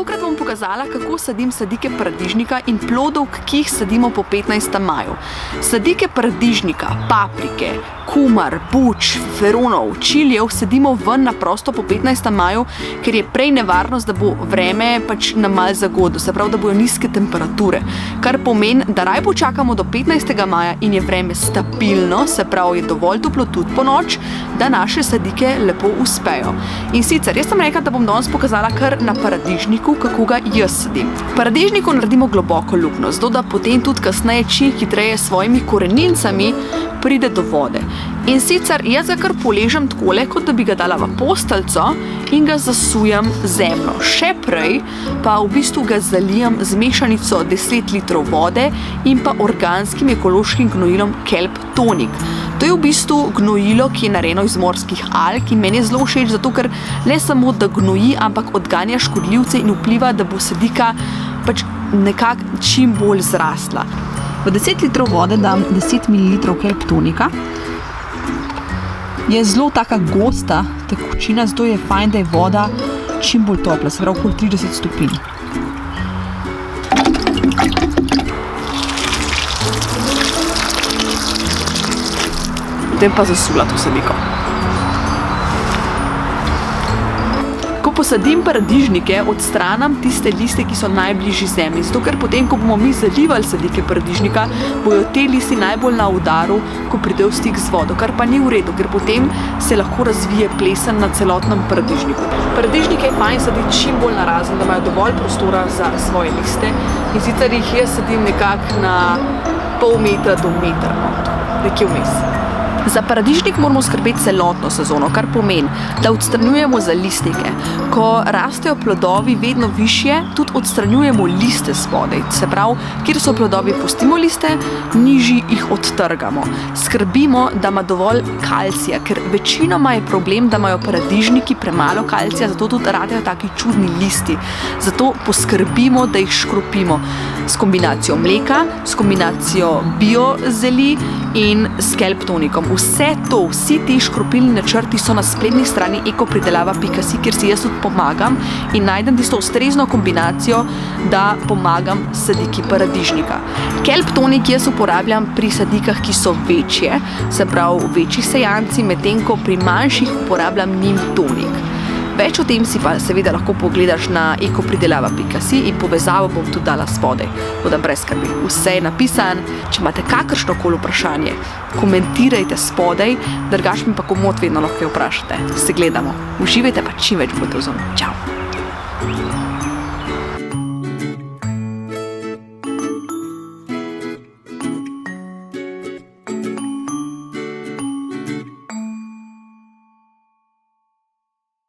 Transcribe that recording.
Tokrat bom pokazala, kako sadim sadike paradižnika in plodov, ki jih sadimo po 15. maju. Sadike paradižnika, paprike, kumar, buč, feronov, čilijev sadimo ven na prosto po 15. maju, ker je prej nevarnost, da bo vreme na malo zagodlo, se pravi, da bojo nizke temperature. Kar pomeni, da raje počakamo do 15. maja in je vreme stabilno, se pravi, je dovolj toplo tudi po noč, da naše sadike lepo uspejo. In sicer, jaz sem rekla, da bom danes pokazala kar na paradižniku, kako ga jaz sadim. Paradižniku naredimo globoko luknjo, zato da potem tudi kasneje čim hitreje s svojimi korenicami pride do vode. In sicer jaz ga kar poležem takole, kot da bi ga dala v posteljico in ga zasujem zemljo. Še prej pa v bistvu ga zalijem z mešanico 10 litrov vode in pa organskim ekološkim gnojilom Kelp Tonic. To je v bistvu gnojilo, ki je narejeno iz morskih alg in meni je zelo všeč, zato ker ne samo, da gnoji, ampak odganja škodljivce in vpliva, da bo sadika nekako čim bolj zrasla. V 10 litrov vode dam 10 ml Kelp Tonika. Je zelo taka gosta tekočina, zato je fajn, da je voda čim bolj topla, se pravi okoli 30 stopinj. Potem pa zasula to sadiko. Ko posadim paradižnike, odstranam tiste liste, ki so najbližji zemlji, zato ker potem, ko bomo mi zalivali sadike paradižnika, bojo te listi najbolj na udaru, ko pridejo v stik z vodo, kar pa ni v redu, ker potem se lahko razvije plesen na celotnem paradižniku. Paradižnike je fajn saditi čim bolj narazen, da imajo dovolj prostora za svoje liste, in sicer jih jaz sadim nekako na pol metra do metra, nekje vmes. Za paradižnik moramo skrbeti celotno sezono, kar pomeni, da odstranjujemo zalistnike. Ko rastejo plodovi vedno višje, tudi odstranjujemo liste spodaj. Se pravi, kjer so plodovi, pustimo liste, nižji jih odtrgamo. Skrbimo, da ima dovolj kalcija, ker večinoma je problem, da imajo paradižniki premalo kalcija, zato tudi radejo taki čudni listi. Zato poskrbimo, da jih škropimo s kombinacijo mleka, s kombinacijo biozeli in s Kelp Tonicom. Vsi ti škropilni načrti so na spletni strani ekopridelava.si, kjer si jaz tudi pomagam in najdem tisto ustrezno kombinacijo, da pomagam sadiki paradižnika. Kelp Tonic jaz uporabljam pri sadikah, ki so večje, se pravi večji sejanci, medtem ko pri manjših uporabljam Neem Tonic. Več o tem si pa seveda lahko pogledaš na ekopridelava.si in povezavo bom tudi dala spodaj. Toda brez skrbi, vse je napisano. Če imate kakršnokoli vprašanje, komentirajte spodaj, drugače mi pa komot vedno lahko vprašate. Se gledamo. Uživajte pa čim več bote v zonu. Čau!